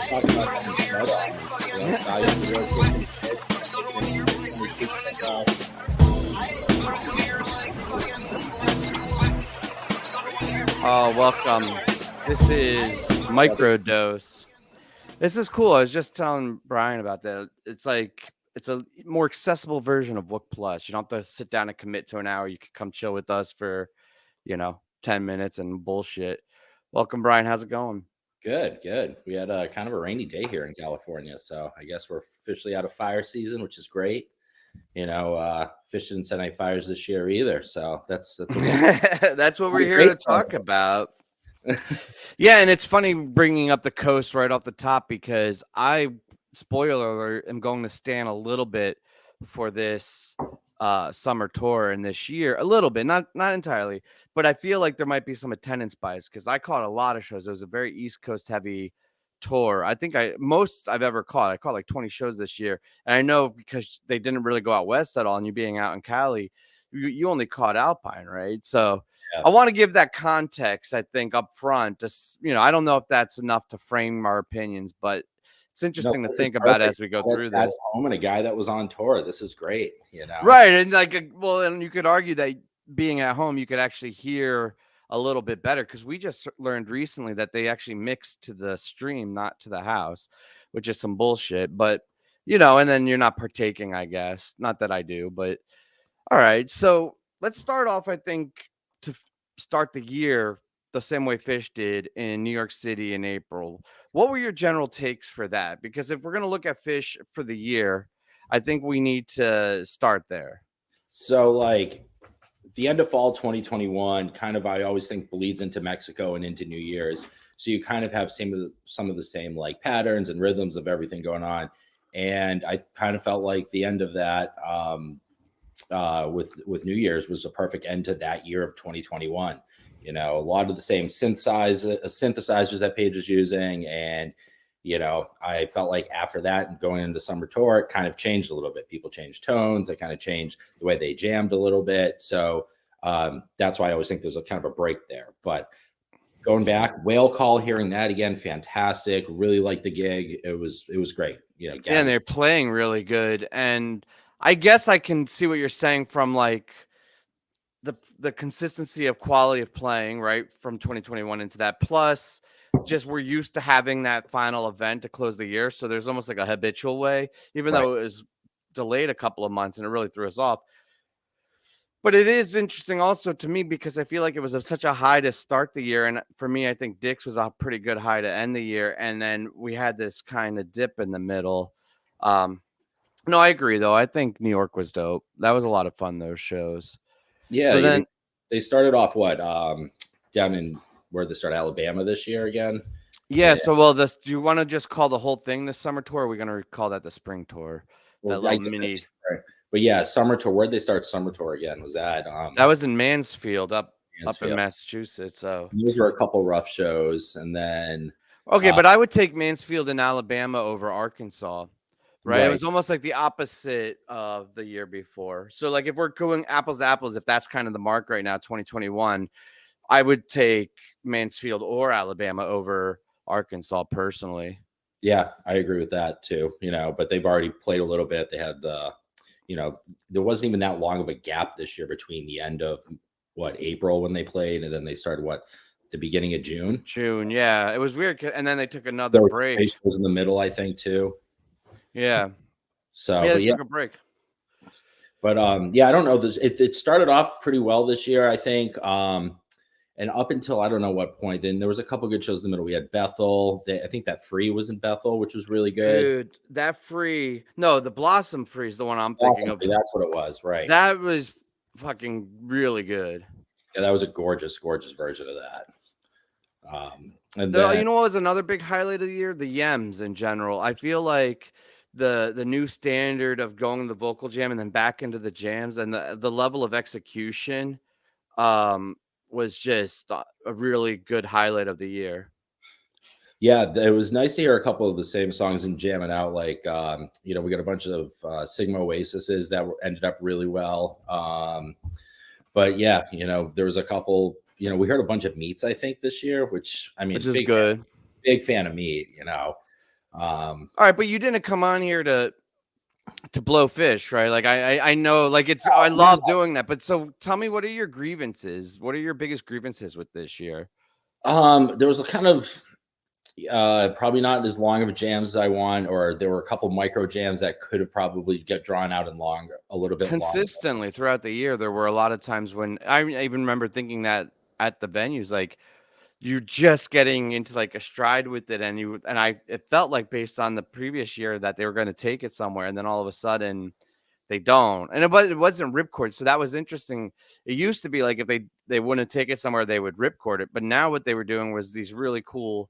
talk about having snow on. Guys are really welcome. This is Microdose. This is cool. I was just telling Brian about that. It's like it's a more accessible version of Wook Plus. You don't have to sit down and commit to an hour. You can come chill with us for, 10 minutes and bullshit. Welcome, Brian. How's it going? Good. We had a kind of a rainy day here in California, so I guess we're officially out of fire season, which is great. Fish didn't set any fires this year either, so that's that's what we're here to talk about. Yeah, and it's funny bringing up the coast right off the top because spoiler alert, am going to stand a little bit for this summer tour and this year, a little bit, not entirely, but I feel like there might be some attendance bias because I caught a lot of shows. It was a very East Coast heavy tour. I think most I've ever caught. I caught like 20 shows this year, and I know because they didn't really go out west at all, and you being out in Cali, you only caught Alpine, right? So yeah. I want to give that context, I think, up front. Just, I don't know if that's enough to frame our opinions, but it's interesting to think about as we go through this. Home and a guy that was on tour. This is great, Right. And and you could argue that being at home, you could actually hear a little bit better because we just learned recently that they actually mix to the stream, not to the house, which is some bullshit. But, and then you're not partaking, I guess. Not that I do, but all right. So let's start off, I think, to start the year the same way PHISH did in New York City in April. What were your general takes for that? Because if we're going to look at PHISH for the year, I think we need to start there. So, like, the end of fall 2021 kind of, I always think, bleeds into Mexico and into New Year's. So you kind of have some of the same like patterns and rhythms of everything going on. And I kind of felt like the end of that with New Year's was a perfect end to that year of 2021. A lot of the same synthesizers that Paige was using. And, I felt like after that and going into the summer tour, it kind of changed a little bit. People changed tones. They kind of changed the way they jammed a little bit. So that's why I always think there's a kind of a break there. But going back, Whale Call, hearing that again, fantastic. Really liked the gig. It was great. And they're playing really good. And I guess I can see what you're saying from like the consistency of quality of playing, right, from 2021 into that. Plus, just we're used to having that final event to close the year. So there's almost like a habitual way, even though it was delayed a couple of months and it really threw us off. But it is interesting also to me because I feel like it was such a high to start the year. And for me, I think Dick's was a pretty good high to end the year. And then we had this kind of dip in the middle. No, I agree, though. I think New York was dope. That was a lot of fun, those shows. Yeah. So then they started off down in where they start Alabama this year again. Yeah. So, do you want to just call the whole thing the summer tour? Or are we going to call that the spring tour? Well, that little mini. But yeah, summer tour. Where'd they start summer tour again? Was that? That was in Mansfield, up in Massachusetts. So those were a couple rough shows, and then okay, but I would take Mansfield in Alabama over Arkansas. Right? It was almost like the opposite of the year before. So, like, if we're going apples to apples, if that's kind of the mark right now, 2021, I would take Mansfield or Alabama over Arkansas personally. Yeah, I agree with that too. But they've already played a little bit. They had there wasn't even that long of a gap this year between the end of April when they played, and then they started the beginning of June. Yeah, it was weird. And then they took another break. Was in the middle, I think, too. Yeah. So they took a break. But I don't know. It started off pretty well this year, I think. And up until I don't know what point, then there was a couple good shows in the middle. We had Bethel. I think that Free was in Bethel, which was really good. Dude, that Free. No, the Blossom Free is the one I'm thinking of. That's what it was, right? That was fucking really good. Yeah, that was a gorgeous, gorgeous version of that. And then, you know what was another big highlight of the year? The Yems in general. I feel like the new standard of going to the vocal jam and then back into the jams and the level of execution was just a really good highlight of the year. Yeah, it was nice to hear a couple of the same songs and jamming out. Like, we got a bunch of Sigma Oasises that ended up really well. But yeah, there was a couple. We heard a bunch of Meats, I think, this year, which is good. Big fan of Meat. All right, but you didn't come on here to blow fish, right? Like I know, like I love doing that. But so tell me, what are your grievances? What are your biggest grievances with this year? There was a kind of probably not as long of a jams as I want, or there were a couple micro jams that could have probably get drawn out and a little bit longer. Consistently throughout the year, there were a lot of times when I even remember thinking that at the venues, like you're just getting into like a stride with it, and it felt like based on the previous year that they were going to take it somewhere, and then all of a sudden they don't. And it wasn't ripcord, so that was interesting. It used to be like if they wouldn't take it somewhere, they would ripcord it, but now what they were doing was these really cool,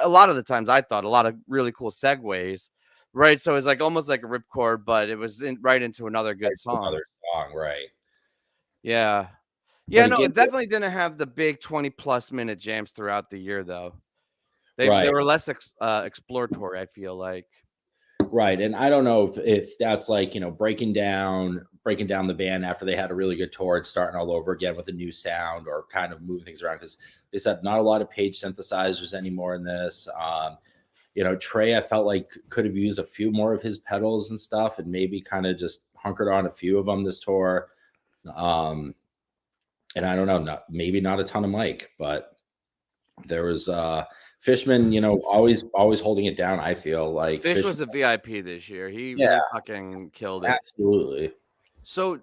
a lot of the times I thought a lot of really cool segues, right? So it's like almost like a ripcord, but it was right into another good song. Another song, right? Yeah. Yeah, no, it definitely didn't have the big 20+ minute jams throughout the year, though. They were less exploratory, I feel like. Right, and I don't know if that's like, you know, breaking down the band after they had a really good tour and starting all over again with a new sound, or kind of moving things around, because they said not a lot of page synthesizers anymore in this. You know, Trey, I felt like could have used a few more of his pedals and stuff, and maybe kind of just hunkered on a few of them this tour. And I don't know, maybe not a ton of Mike, but there was Fishman, you know, always holding it down. I feel like Fish was a VIP this year. He fucking killed it. Absolutely. So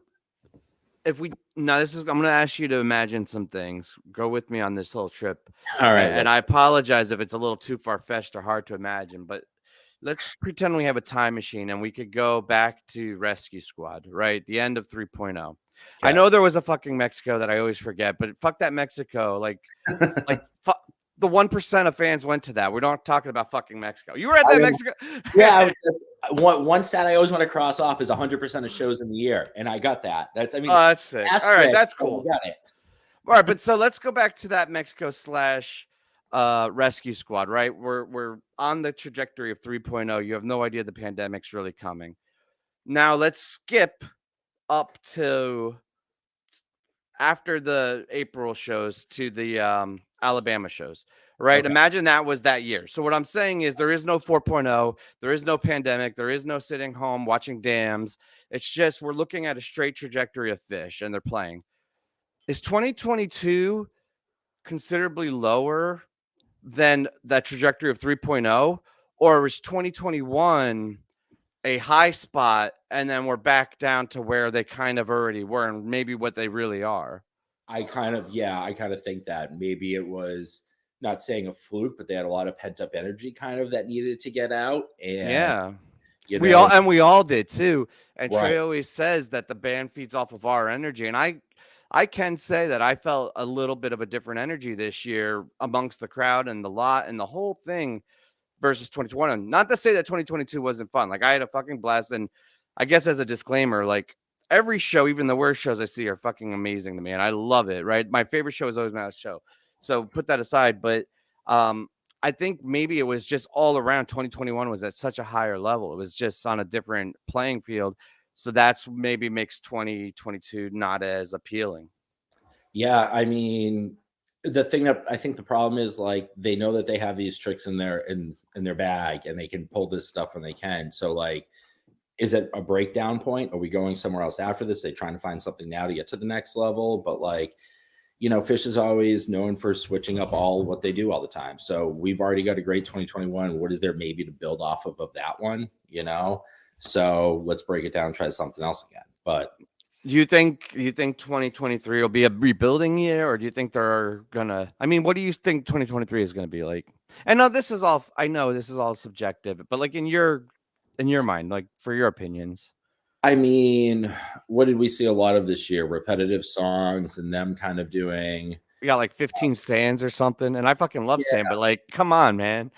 I'm going to ask you to imagine some things. Go with me on this little trip. All right. And I apologize if it's a little too far-fetched or hard to imagine, but let's pretend we have a time machine and we could go back to Rescue Squad, right? The end of 3.0. Okay. I know there was a fucking Mexico that I always forget, but fuck that Mexico. Like the 1% of fans went to that. We're not talking about fucking Mexico. You were at that Mexico. Yeah. One stat I always want to cross off is 100% of shows in the year. And I got that. That's sick. All right. That's cool. Got it. All right. But so let's go back to that Mexico / Rescue Squad, right? We're on the trajectory of 3.0. You have no idea the pandemic's really coming. Now let's skip up to after the April shows to the Alabama shows, right? Okay. Imagine that was that year. So what I'm saying is there is no 4.0, there is no pandemic, there is no sitting home watching dams. It's just we're looking at a straight trajectory of Phish, and they're playing. Is 2022 considerably lower than that trajectory of 3.0, or is 2021 a high spot and then we're back down to where they kind of already were and maybe what they really are? I kind of think that maybe it was, not saying a fluke, but they had a lot of pent up energy kind of that needed to get out. And you know, we all did too. And right. Trey always says that the band feeds off of our energy. And I can say that I felt a little bit of a different energy this year amongst the crowd and the lot and the whole thing versus 2021. Not to say that 2022 wasn't fun. Like I had a fucking blast. And I guess as a disclaimer, like every show, even the worst shows I see are fucking amazing to me. And I love it, right? My favorite show is always my last show. So put that aside. But I think maybe it was just all around 2021 was at such a higher level. It was just on a different playing field. So that's maybe makes 2022 not as appealing. Yeah, I mean, the thing that I think the problem is, like, they know that they have these tricks in their bag and they can pull this stuff when they can. So like, is it a breakdown point? Are we going somewhere else after this? Are they trying to find something now to get to the next level? But like, you know, Phish is always known for switching up all what they do all the time. So we've already got a great 2021. What is there maybe to build off of that one, you know? So let's break it down and try something else again. But do you think 2023 will be a rebuilding year, or do you think they're gonna? I mean, what do you think 2023 is going to be like? And now this is all. I know this is all subjective, but like in your mind, like for your opinions. I mean, what did we see a lot of this year? Repetitive songs and them kind of doing. We got like 15 Sands or something, and I fucking love Sand, but like, come on, man.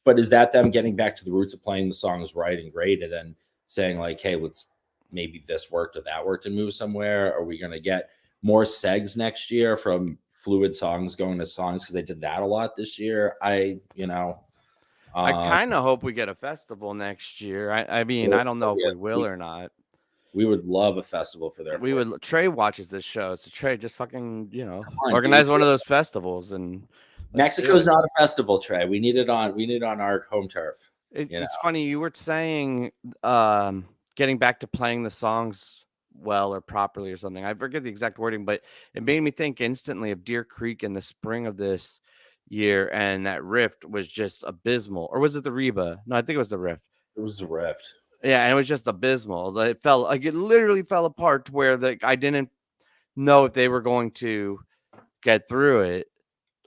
But is that them getting back to the roots of playing the songs right and great, and then saying like, hey, let's maybe this worked or that worked and move somewhere? Are we going to get more segs next year from fluid songs going to songs? Because they did that a lot this year. I kind of hope we get a festival next year. I mean, I don't know if we will or not. We would love a festival for their. Trey watches this show, so Trey just fucking, organize one of those festivals. And Mexico's not a festival, Trey. We need it on our home turf. You know, It's funny you were saying getting back to playing the songs well or properly or something. I forget the exact wording, but it made me think instantly of Deer Creek in the spring of this year, and that riff was just abysmal. Or was it the Reba? No, I think it was the riff. it was a rift. Yeah, and it was just abysmal. It felt like it literally fell apart to where I didn't know if they were going to get through it.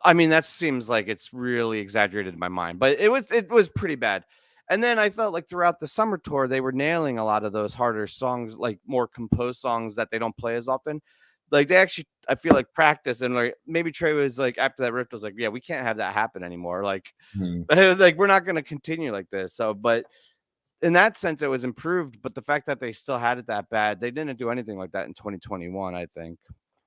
I mean, that seems like it's really exaggerated in my mind, but it was pretty bad. And then I felt like throughout the summer tour, they were nailing a lot of those harder songs, like more composed songs that they don't play as often. Like they actually, I feel like practice, and like maybe Trey was like after that riff was like, yeah, we can't have that happen anymore. Like, like we're not going to continue like this. So, but in that sense, it was improved. But the fact that they still had it that bad, they didn't do anything like that in 2021, I think.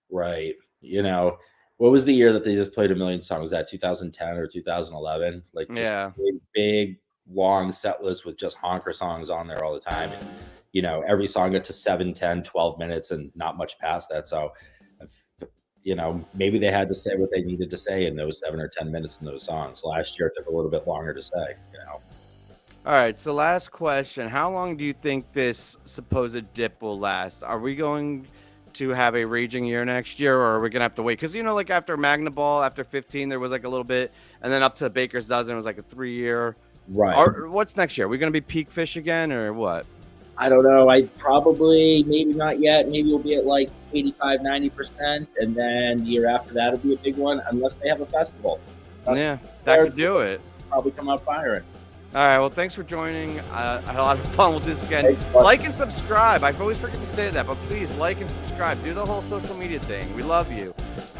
Right. You know, what was the year that they just played a million songs? Was that 2010 or 2011? Like, just Yeah. big, long set list with just honker songs on there all the time. And, you know, every song got to 7, 10, 12 minutes and not much past that. So, you know, maybe they had to say what they needed to say in those 7 or 10 minutes in those songs. Last year, it took a little bit longer to say, you know. All right. So, last question. How long do you think this supposed dip will last? Are we going to have a raging year next year, or are we gonna have to wait? Because you know, like after Magna Ball, after 15, there was like a little bit, and then up to Baker's Dozen, it was like a 3-year. Right. Or what's next year? Are we gonna be peak PHISH again, or what? I don't know. I probably, maybe not yet. Maybe we'll be at like 85, 90%. And then the year after that will be a big one, unless they have a festival. Yeah, that could do it. Probably come out firing. All right. Well, thanks for joining. I had a lot of fun with this again. Like and subscribe. I always forget to say that, but please like and subscribe. Do the whole social media thing. We love you.